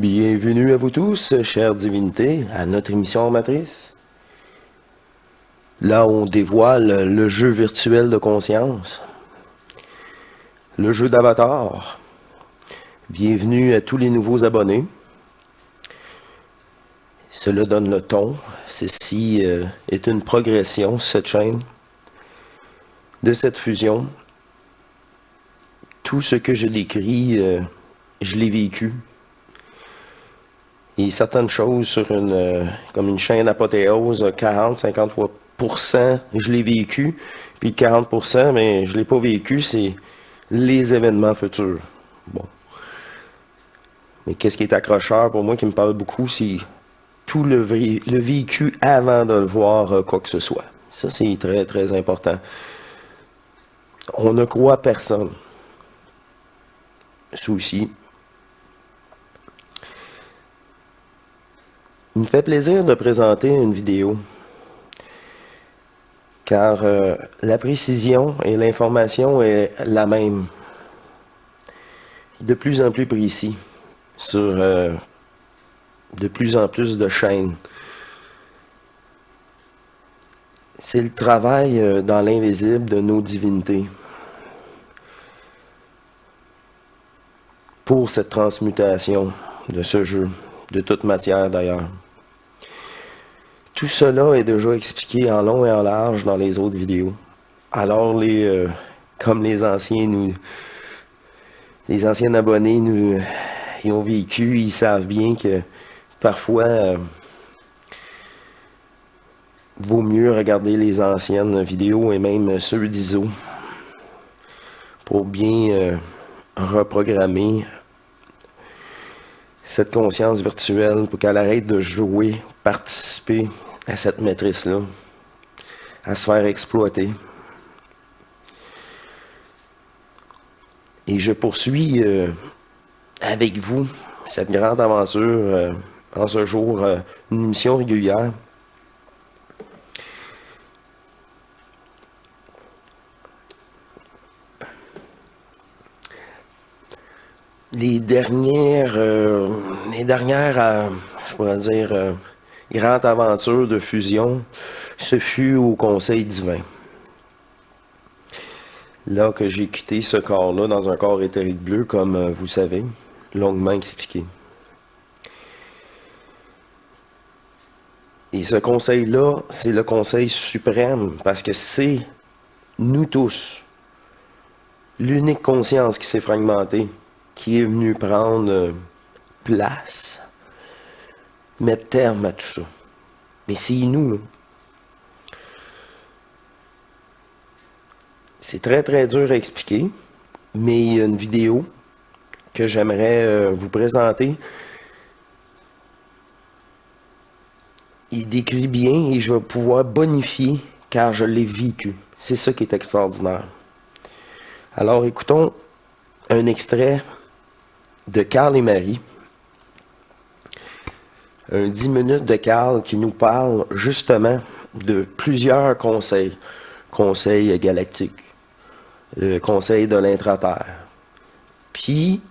Bienvenue à vous tous, chères divinités, à notre émission matrice. Là où on dévoile le jeu virtuel de conscience, le jeu d'avatar. Bienvenue à tous les nouveaux abonnés. Cela donne le ton. Ceci est une progression, cette chaîne, de cette fusion. Tout ce que je décris, je l'ai vécu. Et certaines choses sur comme une chaîne apothéose, 40-53%, je l'ai vécu. Puis 40%, mais je ne l'ai pas vécu, c'est les événements futurs. Bon. Mais qu'est-ce qui est accrocheur pour moi, qui me parle beaucoup, c'est tout le vécu avant de le voir quoi que ce soit. Ça, c'est très, très important. On ne croit personne. Souci. Il me fait plaisir de présenter une vidéo, car la précision et l'information est la même, de plus en plus précis, sur de plus en plus de chaînes. C'est le travail dans l'invisible de nos divinités pour cette transmutation de ce jeu, de toute matière d'ailleurs. Tout cela est déjà expliqué en long et en large dans les autres vidéos. Alors comme les anciens abonnés ils ont vécu, ils savent bien que parfois vaut mieux regarder les anciennes vidéos et même ceux d'ISO pour bien reprogrammer cette conscience virtuelle pour qu'elle arrête de jouer, participer à cette matrice-là, à se faire exploiter. Et je poursuis avec vous cette grande aventure en ce jour, une émission régulière. Les dernières je pourrais dire, grande aventure de fusion, ce fut au Conseil divin. Là que j'ai quitté ce corps-là dans un corps éthérique bleu, comme vous savez, longuement expliqué. Et ce conseil-là, c'est le conseil suprême, parce que c'est nous tous, l'unique conscience qui s'est fragmentée, qui est venue prendre place, mettre terme à tout ça. Mais c'est nous, là. C'est très très dur à expliquer, mais il y a une vidéo que j'aimerais vous présenter. Il décrit bien et je vais pouvoir bonifier car je l'ai vécu. C'est ça qui est extraordinaire. Alors écoutons un extrait de Carl et Marie. Un 10 minutes de Carl qui nous parle justement de plusieurs conseils. Conseil galactique. Conseil de l'intraterre. Puis,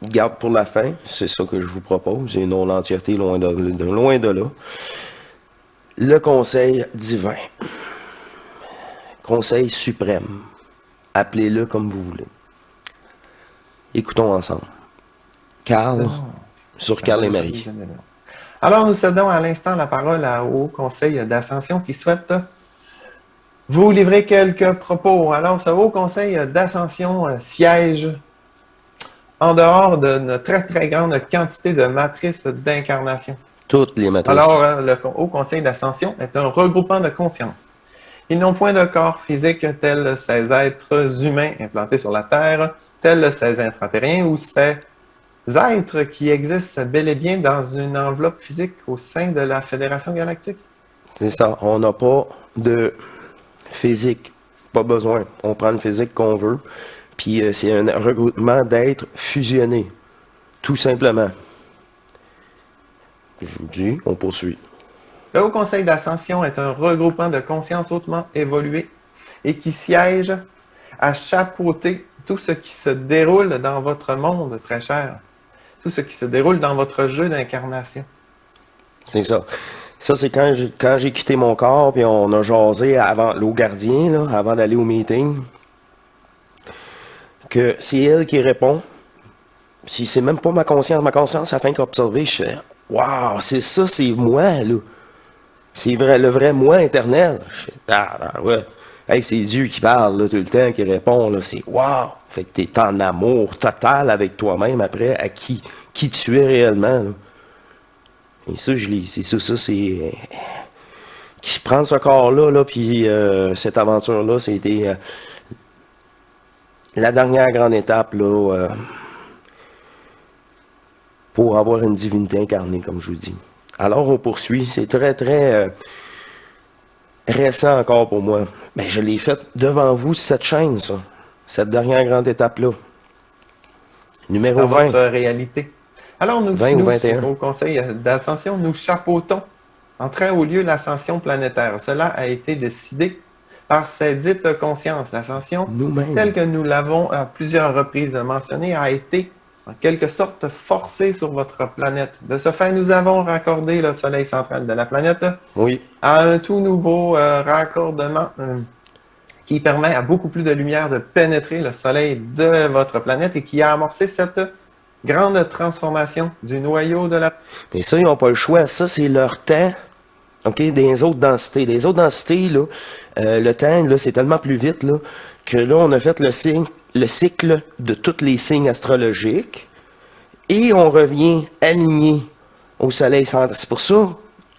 garde pour la fin, c'est ça que je vous propose, et non l'entièreté loin de là. Le conseil divin. Conseil suprême. Appelez-le comme vous voulez. Écoutons ensemble. Carl, sur Carl et Marie. Alors, nous cédons à l'instant la parole au Conseil d'Ascension qui souhaite vous livrer quelques propos. Alors, ce Haut Conseil d'Ascension siège en dehors d'une très, très grande quantité de matrices d'incarnation. Toutes les matrices. Alors, le Haut Conseil d'Ascension est un regroupement de conscience. Ils n'ont point de corps physique tels ces êtres humains implantés sur la Terre, tels ces intraterriens ou ces êtres qui existent bel et bien dans une enveloppe physique au sein de la Fédération Galactique. C'est ça, on n'a pas de physique, pas besoin. On prend une physique qu'on veut, puis c'est un regroupement d'êtres fusionnés, tout simplement. Je vous dis, on poursuit. Le Haut Conseil d'Ascension est un regroupement de consciences hautement évoluées et qui siège à chapeauter tout ce qui se déroule dans votre monde, très cher. tout ce qui se déroule dans votre jeu d'incarnation. C'est ça. Ça, c'est quand j'ai quitté mon corps, puis on a jasé avant l'eau gardien, là, avant d'aller au meeting, que c'est elle qui répond. Si c'est même pas ma conscience, afin qu'observer, je fais waouh, c'est ça, c'est moi, là. C'est vrai, le vrai moi éternel. Je fais ouais. Hey, c'est Dieu qui parle là, tout le temps, qui répond, là. C'est waouh. Fait que t'es en amour total avec toi-même après, à qui tu es réellement, là. Et ça, c'est ça, c'est. Qui prend ce corps-là, là, puis cette aventure-là, c'était la dernière grande étape, là, pour avoir une divinité incarnée, comme je vous dis. Alors, on poursuit. C'est très, très récent encore pour moi. Mais je l'ai fait devant vous, cette chaîne, ça. Cette dernière grande étape-là. Numéro Dans 20. votre réalité. Alors, nous, 20 ou 21. au Conseil d'ascension, nous chapeautons en très haut lieu l'ascension planétaire. Cela a été décidé par cette dite conscience. L'ascension, Nous-mêmes. telle que nous l'avons à plusieurs reprises mentionné, a été en quelque sorte forcée sur votre planète. De ce fait, nous avons raccordé le soleil central de la planète Oui. à un tout nouveau raccordement qui permet à beaucoup plus de lumière de pénétrer le soleil de votre planète et qui a amorcé cette grande transformation du noyau de la... Mais ça, ils n'ont pas le choix. Ça, c'est leur temps. OK, des autres densités. Les autres densités, là, le temps, là, c'est tellement plus vite, là, que là, on a fait le cycle de tous les signes astrologiques et on revient aligné au soleil central. C'est pour ça,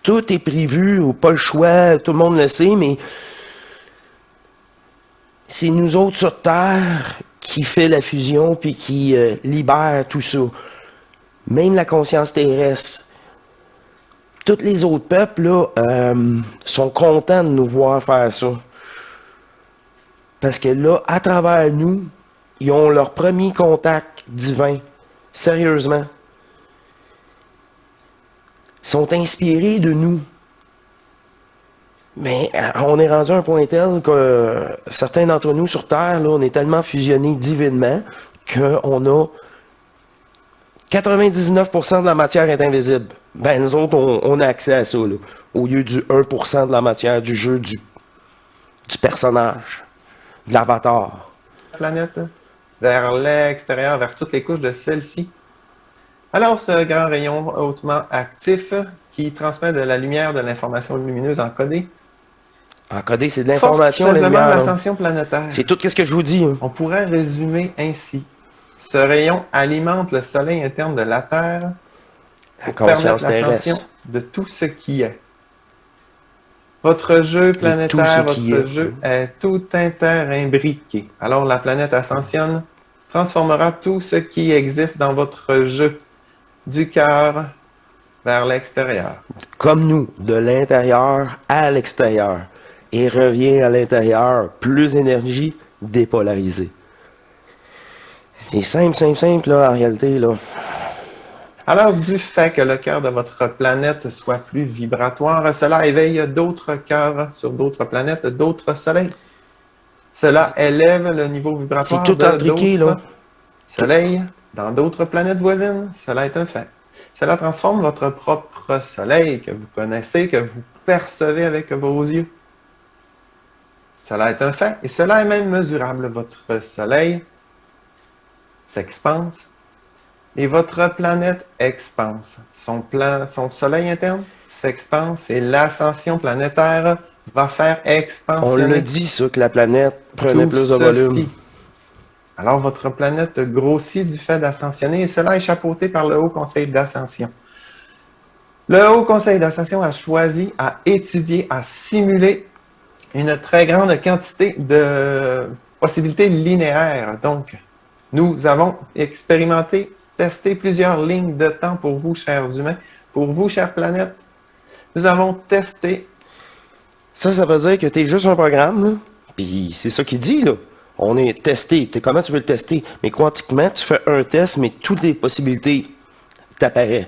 tout est prévu, ou pas le choix, tout le monde le sait, mais c'est nous autres sur Terre qui fait la fusion puis qui libère tout ça. Même la conscience terrestre. Tous les autres peuples là, sont contents de nous voir faire ça. Parce que là, à travers nous, ils ont leur premier contact divin. Sérieusement. Ils sont inspirés de nous. Mais on est rendu à un point tel que certains d'entre nous sur Terre, là, on est tellement fusionnés divinement qu'on a 99% de la matière est invisible. Ben, nous autres, on a accès à ça, là, au lieu du 1% de la matière du jeu, du personnage, de l'avatar. planète vers l'extérieur, vers toutes les couches de celle-ci. Alors, ce grand rayon hautement actif qui transmet de la lumière, de l'information lumineuse encodée. Encodé, c'est de l'information, la simplement lumière. l'ascension planétaire. C'est tout ce que je vous dis. Hein. On pourrait résumer ainsi. Ce rayon alimente le soleil interne de la Terre La pour conscience permettre l'ascension terrestre. de tout ce qui est. Votre jeu planétaire, tout ce qui votre est. jeu est tout interimbriqué. Alors la planète ascensionne transformera tout ce qui existe dans votre jeu du cœur vers l'extérieur. Comme nous, de l'intérieur à l'extérieur. Et revient à l'intérieur, plus d'énergie dépolarisée. C'est simple, simple, simple, là, en réalité, là. Alors, du fait que le cœur de votre planète soit plus vibratoire, cela éveille d'autres cœurs sur d'autres planètes, d'autres soleils. Cela élève le niveau vibratoire C'est tout intriqué, là. soleils dans d'autres planètes voisines. Cela est un fait. Cela transforme votre propre soleil que vous connaissez, que vous percevez avec vos yeux. Cela est un fait. Et cela est même mesurable. Votre soleil s'expanse et votre planète expanse. Son soleil interne s'expanse et l'ascension planétaire va faire expansionner. On le dit, ça, que la planète prenait tout plus de ceci. volume. Alors, votre planète grossit du fait d'ascensionner et cela est chapeauté par le Haut Conseil d'Ascension. Le Haut Conseil d'Ascension a choisi à étudier, à simuler une très grande quantité de possibilités linéaires. Donc, nous avons expérimenté, testé plusieurs lignes de temps pour vous, chers humains, pour vous, chère planète. Nous avons testé. Ça veut dire que t'es juste un programme, là. Puis c'est ça qu'il dit, là. On est testé. Comment tu veux le tester? Mais quantiquement, tu fais un test, mais toutes les possibilités t'apparaissent.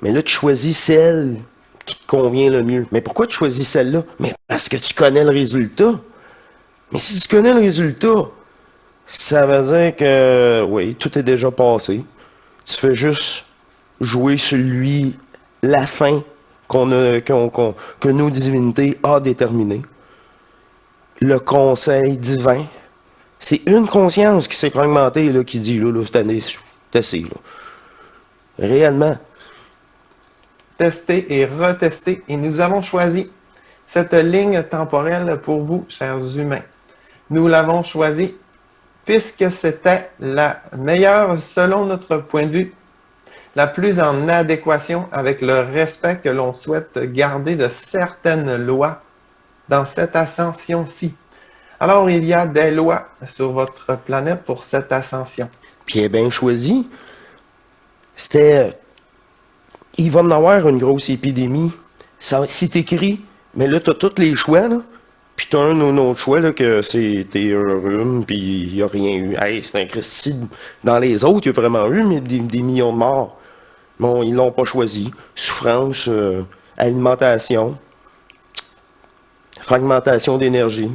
Mais là, tu choisis celle qui te convient le mieux. Mais pourquoi tu choisis celle-là? Mais parce que tu connais le résultat. Mais si tu connais le résultat, ça veut dire que, oui, tout est déjà passé. Tu fais juste jouer sur lui la fin que nos divinités a déterminée. Le conseil divin. C'est une conscience qui s'est fragmentée, là, qui dit, là, cette année, c'est assez, là. Réellement. Tester et retester. Et nous avons choisi cette ligne temporelle pour vous, chers humains. Nous l'avons choisie puisque c'était la meilleure selon notre point de vue, la plus en adéquation avec le respect que l'on souhaite garder de certaines lois dans cette ascension-ci. Alors, il y a des lois sur votre planète pour cette ascension. Puis elle est bien choisi. C'était... il va en avoir une grosse épidémie. C'est écrit, mais là, tu as tous les choix, là. Puis tu as un autre choix, là, que c'était un rhume, puis il n'y a rien eu. Hey, c'est un Christi. Dans les autres, il y a vraiment eu mais des millions de morts. Bon, ils l'ont pas choisi. Souffrance, alimentation, fragmentation d'énergie.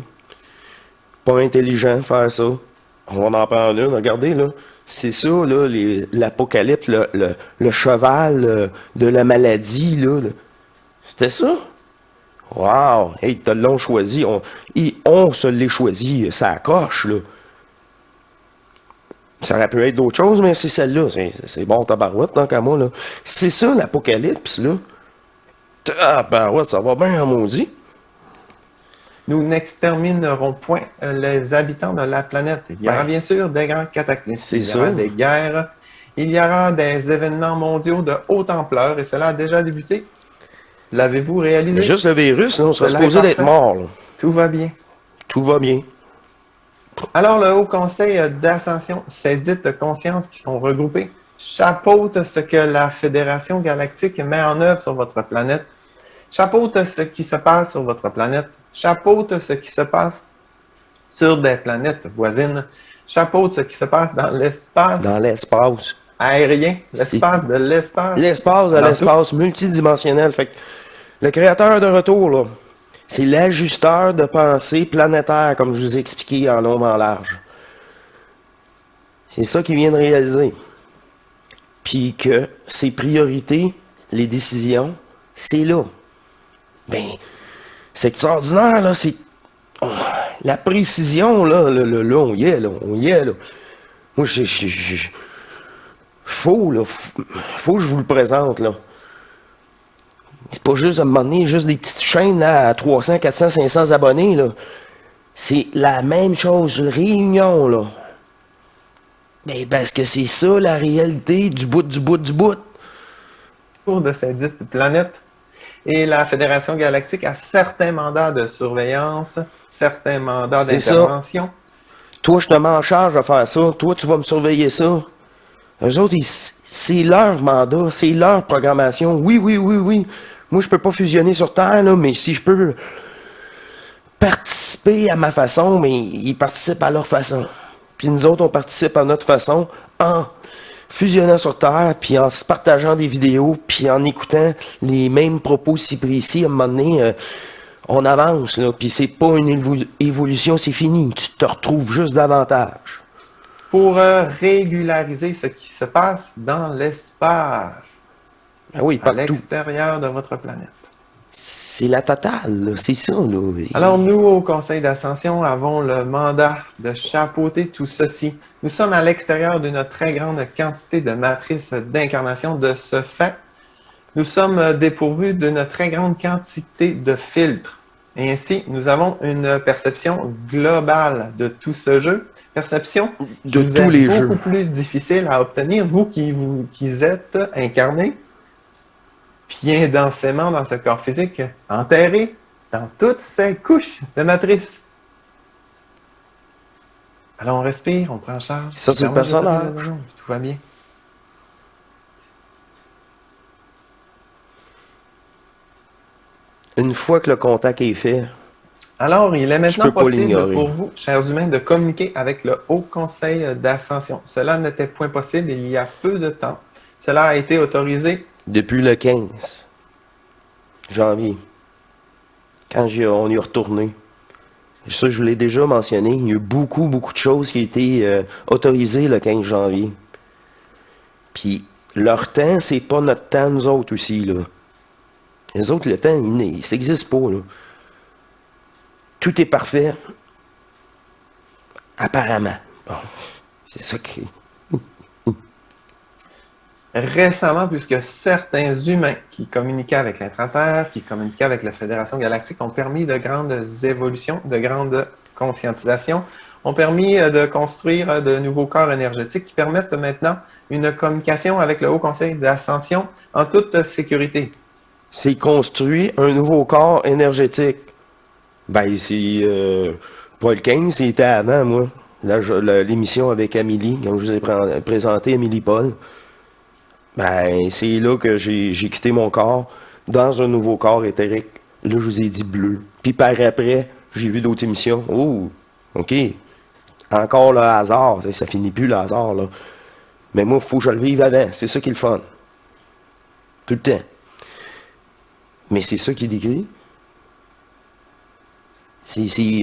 Pas intelligent de faire ça. On va en prendre une, regardez, là. C'est ça, là, l'apocalypse, le cheval de la maladie, là. C'était ça. Wow! Hey, ils te l'ont choisi. On se l'est choisi. Ça coche, là. Ça aurait pu être d'autres choses, mais c'est celle-là. C'est bon, tabarouette, tant qu'à moi, là. C'est ça, l'apocalypse, là. Tabarouette, ça va bien en maudit. Nous n'exterminerons point les habitants de la planète. Il y aura bien sûr des grands cataclysmes. Il y aura des guerres. Il y aura des événements mondiaux de haute ampleur et cela a déjà débuté. L'avez-vous réalisé? Mais juste le virus, là, on serait supposé d'être mort, là. Tout va bien. Tout va bien. Alors, le Haut Conseil d'Ascension, ces dites consciences qui sont regroupées, chapeautent ce que la Fédération Galactique met en œuvre sur votre planète, chapeautent ce qui se passe sur votre planète, chapeautent ce qui se passe sur des planètes voisines, chapeautent ce qui se passe dans l'espace. Dans l'espace. Aérien, l'espace de l'espace. L'espace de l'espace multidimensionnel. Fait que le créateur de retour, là, c'est l'ajusteur de pensée planétaire, comme je vous ai expliqué en long, en large. C'est ça qu'il vient de réaliser. Puis que ses priorités, les décisions, c'est là. Ben, c'est extraordinaire, là, c'est... Oh, la précision, là, on y est, là, on y est, là. Moi, faut que je vous le présente, là. C'est pas juste à un moment donné, juste des petites chaînes là, à 300, 400, 500 abonnés, là. C'est la même chose, réunion, là. Ben, parce que c'est ça, la réalité du bout. Autour de ces dites planètes. Et la Fédération Galactique a certains mandats de surveillance, certains mandats d'intervention. Toi, je te mets en charge de faire ça. Toi, tu vas me surveiller ça. Eux autres, c'est leur mandat, c'est leur programmation. Oui. Moi, je peux pas fusionner sur Terre, là, mais si je peux participer à ma façon, mais ils participent à leur façon. Puis nous autres, on participe à notre façon en fusionnant sur Terre, puis en se partageant des vidéos, puis en écoutant les mêmes propos si précis. À un moment donné, on avance, là, puis c'est pas une évolution, c'est fini. Tu te retrouves juste davantage. Pour régulariser ce qui se passe dans l'espace. Ah oui, partout. À l'extérieur de votre planète. C'est la totale, là. C'est ça, là. Alors, nous, au Conseil d'Ascension, avons le mandat de chapeauter tout ceci. Nous sommes à l'extérieur d'une très grande quantité de matrices d'incarnation. De ce fait, nous sommes dépourvus d'une très grande quantité de filtres. Et ainsi, nous avons une perception globale de tout ce jeu. Perception de tous les jeux. Beaucoup plus difficile à obtenir, vous qui êtes incarné, bien densément dans ce corps physique, enterré dans toutes ces couches de matrice. Alors on respire, on prend en charge. Ça, c'est le personnage. Tout va bien. Une fois que le contact est fait, alors, il est maintenant possible pour vous, chers humains, de communiquer avec le Haut Conseil d'Ascension. Cela n'était point possible il y a peu de temps. Cela a été autorisé depuis le 15 janvier, quand on y est retourné. Ça, je vous l'ai déjà mentionné. Il y a eu beaucoup de choses qui ont été autorisées le 15 janvier. Puis leur temps, c'est pas notre temps, nous autres aussi, là. Les autres, le temps, il n'existe pas, là. Tout est parfait. Apparemment. Bon, c'est ça qui... Récemment, puisque certains humains qui communiquaient avec l'intra-terre, qui communiquaient avec la Fédération galactique, ont permis de grandes évolutions, de grandes conscientisations, ont permis de construire de nouveaux corps énergétiques qui permettent maintenant une communication avec le Haut Conseil d'Ascension en toute sécurité. C'est construit un nouveau corps énergétique. Ben, c'est... Paul Kane, c'était avant, moi. Là, l'émission avec Amélie, quand je vous ai présenté Amélie Paul. Ben, c'est là que j'ai quitté mon corps dans un nouveau corps éthérique. Là, je vous ai dit bleu. Puis par après, j'ai vu d'autres émissions. Oh, OK. Encore le hasard. Ça finit plus le hasard, là. Mais moi, il faut que je le vive avant. C'est ça qui est le fun. Tout le temps. Mais c'est ça qui est décrit.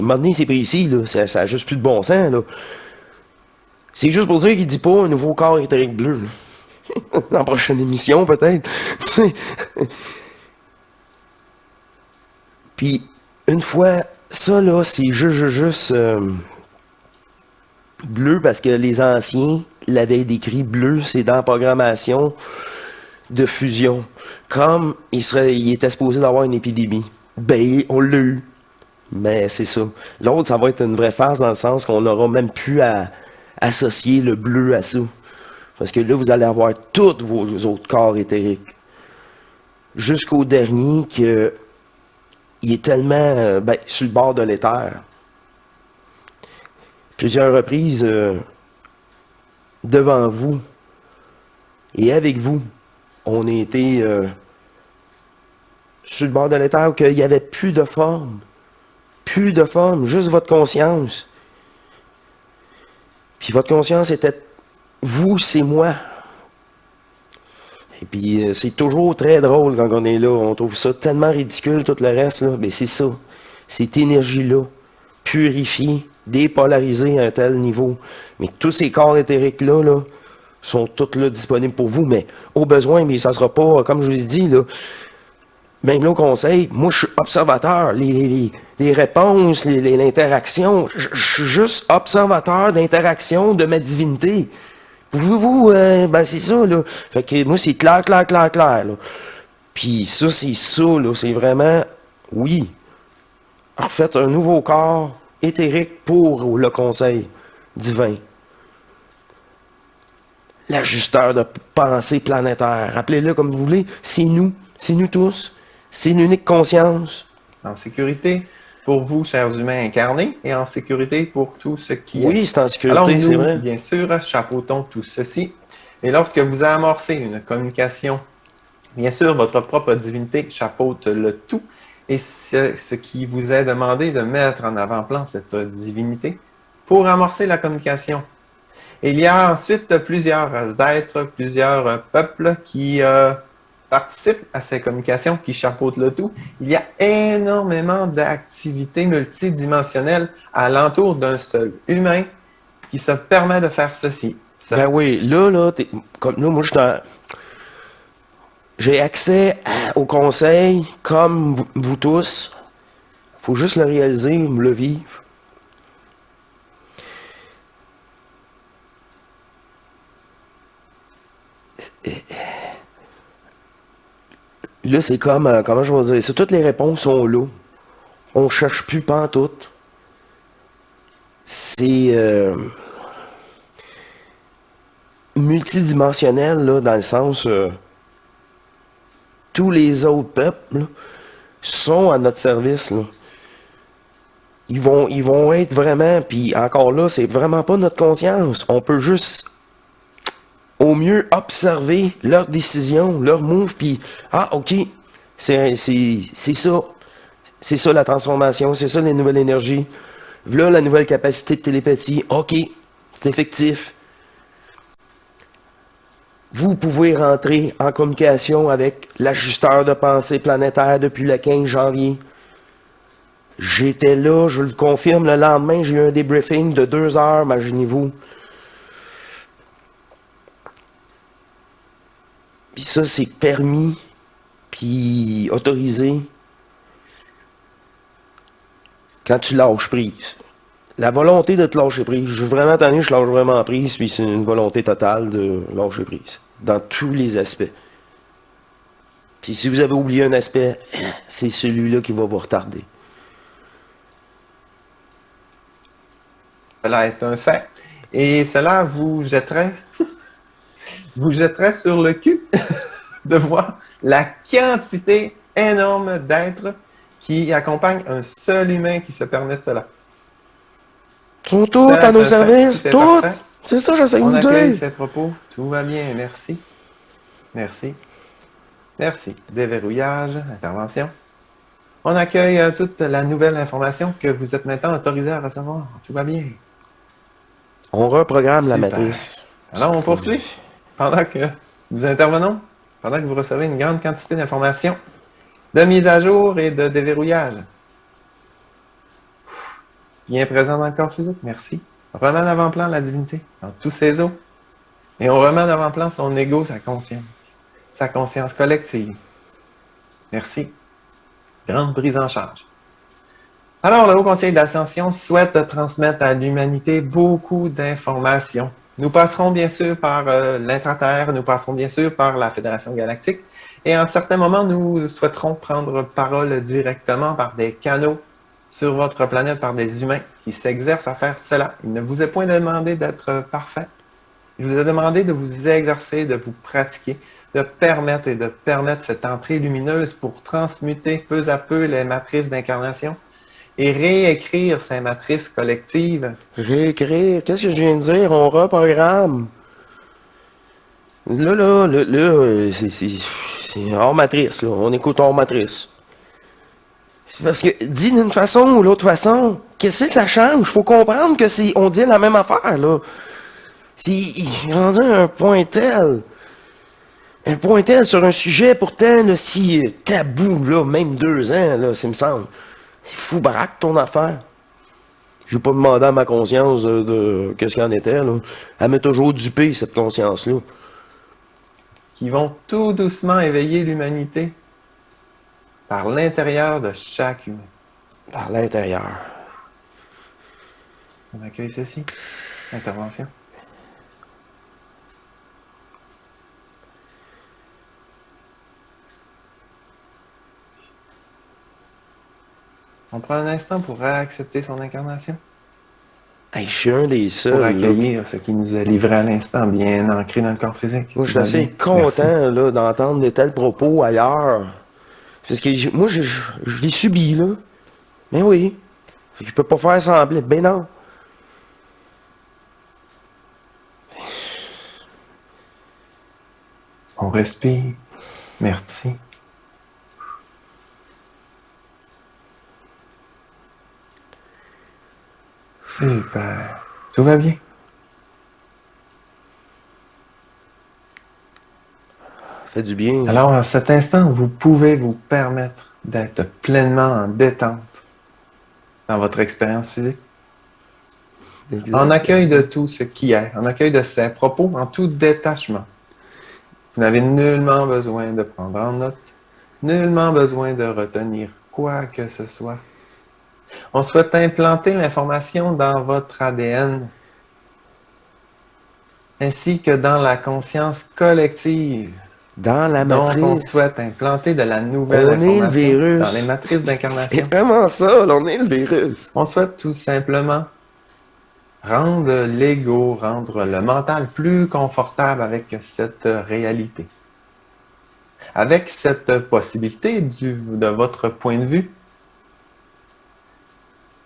Maintenant, c'est précis, là. Ça a juste plus de bon sens, là. C'est juste pour dire qu'il dit pas un nouveau corps éthérique bleu, là. Dans la prochaine émission, peut-être. Puis, une fois, ça, là, c'est juste bleu parce que les anciens l'avaient décrit bleu, c'est dans la programmation de fusion. Comme il était supposé d'avoir une épidémie. Ben, on l'a eu. Mais c'est ça. L'autre, ça va être une vraie phase dans le sens qu'on n'aura même plus à associer le bleu à ça. Parce que là, vous allez avoir tous vos autres corps éthériques. Jusqu'au dernier que il est tellement sur le bord de l'éther. Plusieurs reprises devant vous et avec vous, on a été sur le bord de l'éther où il n'y avait plus de forme. Plus de forme, juste votre conscience. Puis votre conscience était vous, c'est moi. Et puis, c'est toujours très drôle quand on est là. On trouve ça tellement ridicule, tout le reste, là. Mais c'est ça. Cette énergie-là, purifiée, dépolarisée à un tel niveau. Mais tous ces corps éthériques-là, là, sont tous là disponibles pour vous. Mais au besoin, mais ça sera pas, comme je vous ai dit, là, même là au conseil, moi, je suis observateur. Les réponses, l'interaction, je suis juste observateur d'interaction de ma divinité. Pouvez-vous, c'est ça, là. Fait que moi, c'est clair, là. Puis ça, là. C'est vraiment, oui. En fait, un nouveau corps éthérique pour le conseil divin. L'ajusteur de pensée planétaire. Appelez-le comme vous voulez. C'est nous tous. C'est une unique conscience. En sécurité pour vous, chers humains incarnés, et en sécurité pour tout ce qui est. Oui, c'est en sécurité, c'est vrai. Bien sûr, chapeautons tout ceci. Et lorsque vous amorcez une communication, bien sûr, votre propre divinité chapeaute le tout. Et c'est ce qui vous est demandé de mettre en avant-plan cette divinité pour amorcer la communication. Et il y a ensuite plusieurs êtres, plusieurs peuples qui participent à ces communications, qui chapeautent le tout. Il y a énormément d'activités multidimensionnelles alentour d'un seul humain qui se permet de faire ceci. Ben oui, là, comme là, moi, j'ai accès au conseil, comme vous tous. Faut juste le réaliser, me le vivre. Là, c'est comme, comment je vais dire, c'est toutes les réponses sont là. On cherche plus pantoute. C'est multidimensionnel, là, dans le sens... tous les autres peuples là, sont à notre service. Là. Ils vont être vraiment... Puis encore là, c'est vraiment pas notre conscience. On peut juste... au mieux observer leurs décisions, leurs moves, puis OK, c'est ça. C'est ça la transformation, c'est ça les nouvelles énergies. Voilà la nouvelle capacité de télépathie. OK, c'est effectif. Vous pouvez rentrer en communication avec l'ajusteur de pensée planétaire depuis le 15 janvier. J'étais là, je le confirme, le lendemain, j'ai eu un débriefing de 2 heures, imaginez-vous. Puis ça, c'est permis, puis autorisé quand tu lâches prise. La volonté de te lâcher prise. Je suis vraiment tanné, je lâche vraiment prise, puis c'est une volonté totale de lâcher prise. Dans tous les aspects. Puis si vous avez oublié un aspect, c'est celui-là qui va vous retarder. Cela est un fait. Et cela vous jetterait, vous jetterait sur le cul de voir la quantité énorme d'êtres qui accompagnent un seul humain qui se permet de cela. Ils sont tous à nos services, C'est toutes! parfait. C'est ça, j'essaie de On vous accueille dire. ces propos. Tout va bien, merci. Merci. Merci. Déverrouillage, intervention. On accueille toute la nouvelle information que vous êtes maintenant autorisé à recevoir. Tout va bien. On reprogramme la Super. matrice. Alors, on poursuit. Pendant que nous intervenons, pendant que vous recevez une grande quantité d'informations, de mise à jour et de déverrouillage. Bien présent dans le corps physique, merci. On remet en avant-plan la divinité dans tous ses eaux. Et on remet en avant-plan son ego, sa conscience collective. Merci. Grande prise en charge. Alors, le Haut Conseil d'Ascension souhaite transmettre à l'humanité beaucoup d'informations. Nous passerons bien sûr par l'intraterre, nous passerons bien sûr par la Fédération Galactique, et en certains moments, nous souhaiterons prendre parole directement par des canaux sur votre planète, par des humains qui s'exercent à faire cela. Il ne vous est point demandé d'être parfait. Il vous a demandé de vous exercer, de vous pratiquer, de permettre cette entrée lumineuse pour transmuter peu à peu les matrices d'incarnation et réécrire ces matrices collectives. Réécrire. Qu'est-ce que je viens de dire? On reprogramme. Là, c'est hors matrice, là. On écoute hors matrice. C'est parce que, dit d'une façon ou l'autre façon, qu'est-ce que ça change? Faut comprendre que c'est, on dit la même affaire, là. C'est rendu un point tel sur un sujet, pourtant, là, si tabou, là, même 2 ans, là, ça me semble. C'est fou baraque, ton affaire. J'ai pas demandé à ma conscience de qu'est-ce qu'il en était, là. Elle m'a toujours dupé, cette conscience-là. Qui vont tout doucement éveiller l'humanité par l'intérieur de chaque humain. Par l'intérieur. On accueille ceci. Intervention. On prend un instant pour accepter son incarnation. Hey, je suis un des Pour seuls, là. accueillir ce qui nous a livré à l'instant, bien ancré dans le corps physique. Moi, je suis assez content, là, d'entendre de tels propos ailleurs. Parce que moi, je les subis, là. Mais oui. Fait que je peux pas faire semblant. Ben non. On respire. Merci. Super. Tout va bien. Fait du bien. Alors, à cet instant, vous pouvez vous permettre d'être pleinement en détente dans votre expérience physique. En accueil de tout ce qui est, en accueil de ses propos, en tout détachement. Vous n'avez nullement besoin de prendre en note, nullement besoin de retenir quoi que ce soit. On souhaite implanter l'information dans votre ADN, ainsi que dans la conscience collective. Dans la Donc, on matrice. souhaite implanter de la nouvelle On est le information virus. dans les matrices C'est d'incarnation. vraiment ça, là, on est le virus. On souhaite tout simplement rendre l'ego, rendre le mental plus confortable avec cette réalité. Avec cette possibilité de votre point de vue,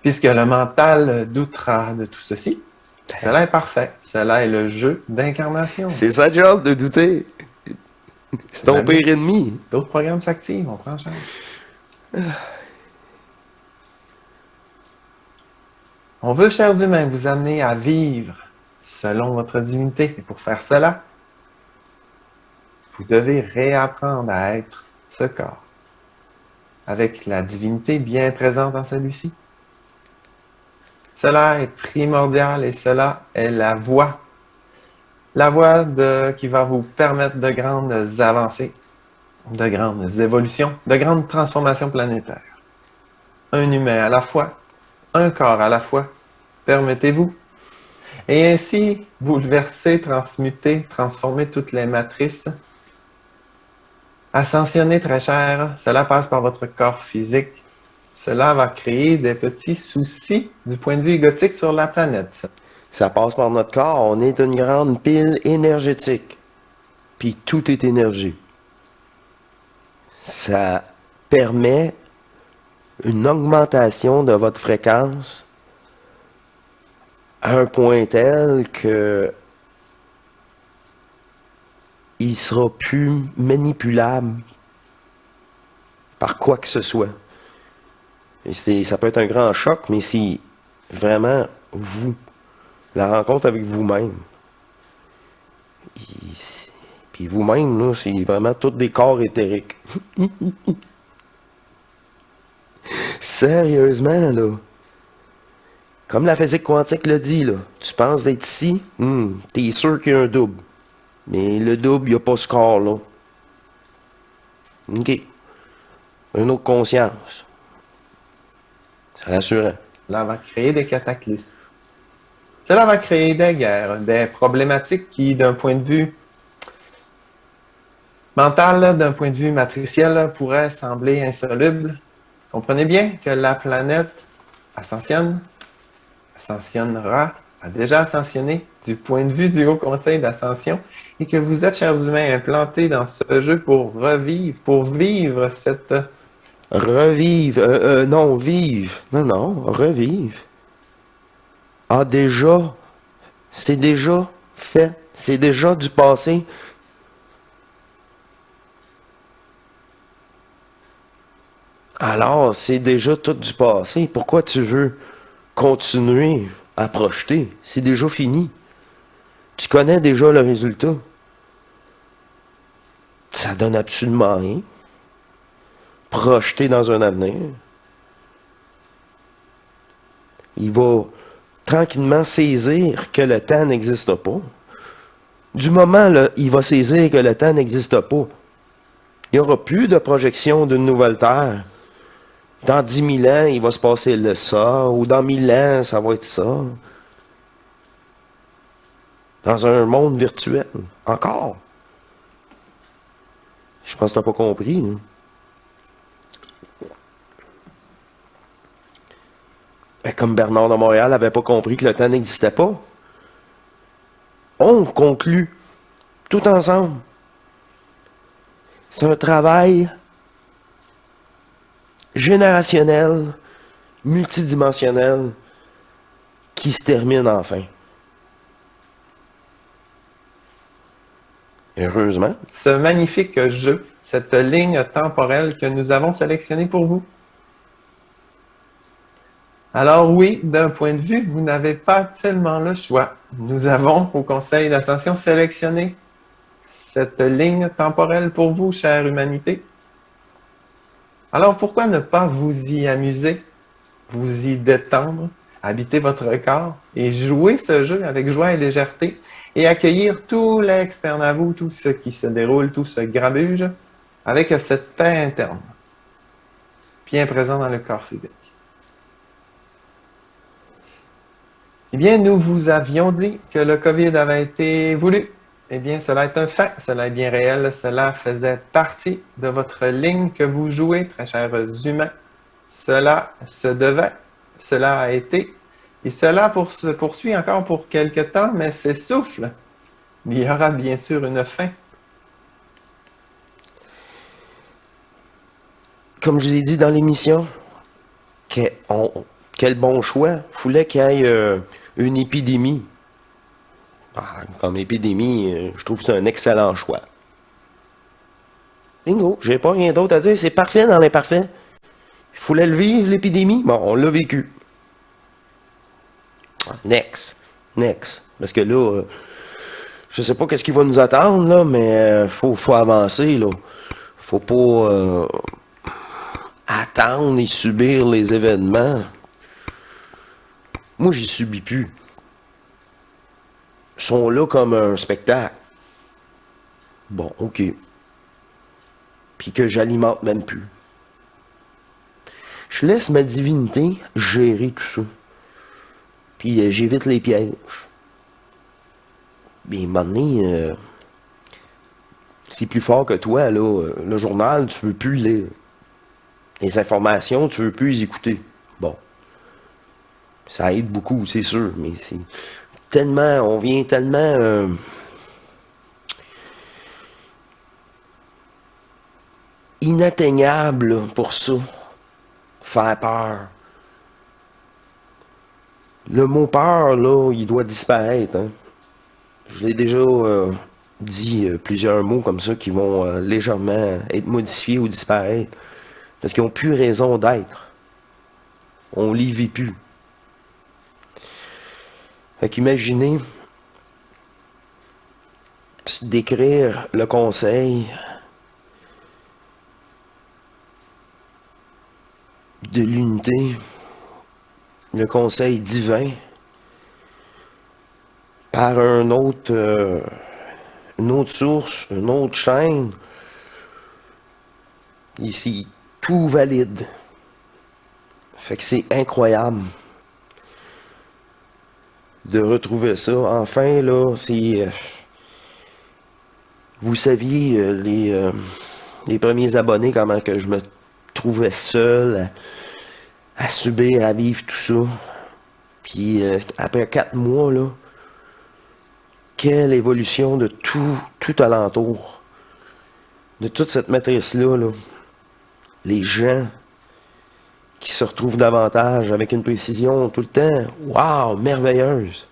puisque le mental doutera de tout ceci, cela est parfait. Cela est le jeu d'incarnation. C'est sa job de douter. C'est ton pire ennemi. D'autres programmes s'activent, on prend en charge. On veut, chers humains, vous amener à vivre selon votre divinité. Et pour faire cela, vous devez réapprendre à être ce corps, avec la divinité bien présente dans celui-ci. Cela est primordial et cela est la voie La voie qui va vous permettre de grandes avancées, de grandes évolutions, de grandes transformations planétaires. Un humain à la fois, un corps à la fois, permettez-vous. Et ainsi, bouleverser, transmuter, transformer toutes les matrices. Ascensionner, très cher, cela passe par votre corps physique. Cela va créer des petits soucis du point de vue égotique sur la planète. Ça passe par notre corps. On est une grande pile énergétique. Puis tout est énergie. Ça permet une augmentation de votre fréquence à un point tel que il sera plus manipulable par quoi que ce soit. Et ça peut être un grand choc, mais c'est vraiment vous. La rencontre avec vous-même. Puis vous-même, là, c'est vraiment tous des corps éthériques. Sérieusement, là. Comme la physique quantique le dit, là. Tu penses d'être ici, t'es sûr qu'il y a un double. Mais le double, il n'y a pas ce corps-là. OK. Une autre conscience. C'est rassurant. Cela va créer des cataclysmes. Cela va créer des guerres, des problématiques qui, d'un point de vue mental, d'un point de vue matriciel, pourraient sembler insolubles. Comprenez bien que la planète ascensionnera, a déjà ascensionné du point de vue du Haut Conseil d'Ascension et que vous êtes, chers humains, implantés dans ce jeu pour revivre, pour vivre cette... Revive. Non, vive. Non, revive. Ah, déjà. C'est déjà fait. C'est déjà du passé. Alors, c'est déjà tout du passé. Pourquoi tu veux continuer à projeter? C'est déjà fini. Tu connais déjà le résultat. Ça donne absolument rien. Projeter dans un avenir. Il va tranquillement saisir que le temps n'existe pas. Du moment là, il va saisir que le temps n'existe pas, il n'y aura plus de projection d'une nouvelle Terre. Dans 10 000 ans, il va se passer ça, ou dans 1000 ans, ça va être ça. Dans un monde virtuel. Encore. Je pense que tu n'as pas compris. Hein? Ben, comme Bernard de Montréal n'avait pas compris que le temps n'existait pas. On conclut tout ensemble. C'est un travail générationnel, multidimensionnel, qui se termine enfin. Heureusement. Ce magnifique jeu, cette ligne temporelle que nous avons sélectionnée pour vous. Alors oui, d'un point de vue, vous n'avez pas tellement le choix. Nous avons, au Conseil d'Ascension, sélectionné cette ligne temporelle pour vous, chère humanité. Alors pourquoi ne pas vous y amuser, vous y détendre, habiter votre corps et jouer ce jeu avec joie et légèreté et accueillir tout l'externe à vous, tout ce qui se déroule, tout ce grabuge, avec cette paix interne, bien présent dans le corps physique. Eh bien, nous vous avions dit que le COVID avait été voulu. Eh bien, cela est un fait, cela est bien réel, cela faisait partie de votre ligne que vous jouez, très chers humains. Cela se devait, cela a été, et cela se poursuit encore pour quelque temps, mais s'essouffle. Il y aura bien sûr une fin. Comme je l'ai dit dans l'émission, quel bon choix. Il fallait qu'il y ait une épidémie. Comme épidémie, je trouve que c'est un excellent choix. Bingo, j'ai pas rien d'autre à dire. C'est parfait dans l'imparfait. Il fallait le vivre, l'épidémie. Bon, on l'a vécu. Next. Parce que là, je sais pas qu'est-ce qui va nous attendre, là, mais faut avancer, là. Faut pas attendre et subir les événements. Moi, j'y subis plus. sont là comme un spectacle. Bon, ok. Puis que j'alimente même plus. Je laisse ma divinité gérer tout ça. Puis j'évite les pièges. Bien, à un moment donné, c'est plus fort que toi, là. Le journal, tu veux plus lire. Les informations, tu veux plus les écouter. Bon. Ça aide beaucoup, c'est sûr, mais c'est tellement, on vient tellement inatteignable là, pour ça. Faire peur. Le mot peur, là, il doit disparaître. Hein. Je l'ai déjà dit plusieurs mots comme ça qui vont légèrement être modifiés ou disparaître. Parce qu'ils n'ont plus raison d'être. On les vit plus. Fait qu'imaginez décrire le conseil de l'unité, le conseil divin, par une autre source, une autre chaîne. Ici, tout valide. Fait que c'est incroyable de retrouver ça. Enfin, là, c'est... vous saviez, les premiers abonnés, comment que je me trouvais seul à subir, à vivre tout ça. Puis après 4 mois, là, quelle évolution de tout alentour. De toute cette matrice-là, là. Les gens qui se retrouvent davantage avec une précision tout le temps, waouh, merveilleuse,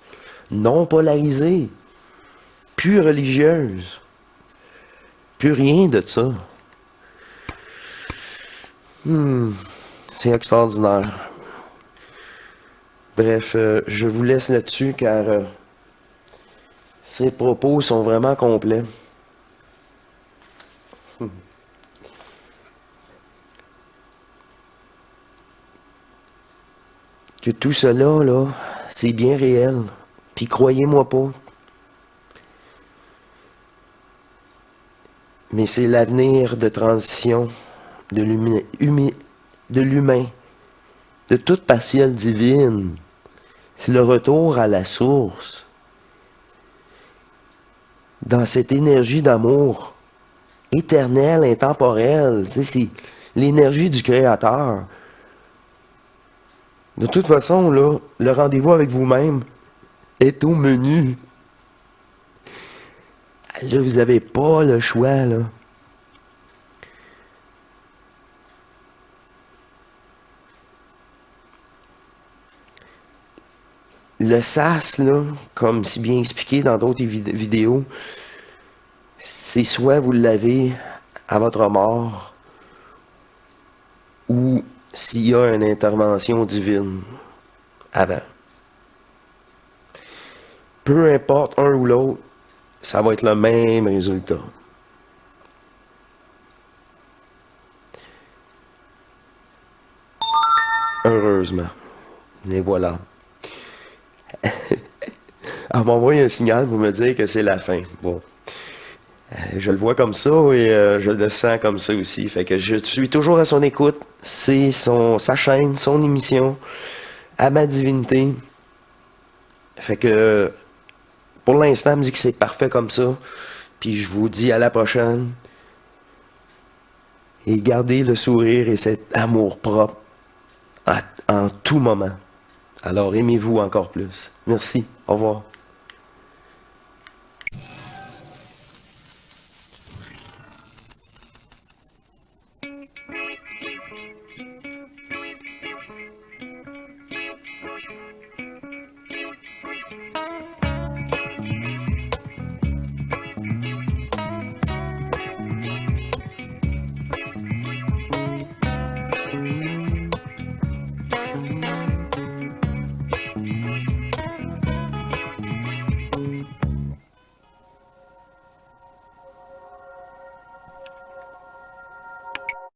non polarisée, plus religieuse, plus rien de ça. C'est extraordinaire. Bref, je vous laisse là-dessus car ces propos sont vraiment complets. Que tout cela, là, c'est bien réel. Puis croyez-moi pas. Mais c'est l'avenir de transition de l'humain, de toute partielle divine. C'est le retour à la source. Dans cette énergie d'amour éternelle, intemporelle. Tu sais, c'est l'énergie du Créateur. De toute façon, là, le rendez-vous avec vous-même est au menu. Là, vous n'avez pas le choix, là. Le SAS, là, comme si bien expliqué dans d'autres vidéos, c'est soit vous l'avez à votre mort, ou s'il y a une intervention divine avant. Peu importe un ou l'autre, ça va être le même résultat. Heureusement. Et voilà. Elle m'envoie un signal pour me dire que c'est la fin. Bon. Je le vois comme ça et je le sens comme ça aussi. Fait que je suis toujours à son écoute. C'est sa chaîne, son émission, à ma divinité. Fait que pour l'instant, elle me dit que c'est parfait comme ça. Puis je vous dis à la prochaine. Et gardez le sourire et cet amour propre en tout moment. Alors aimez-vous encore plus. Merci. Au revoir.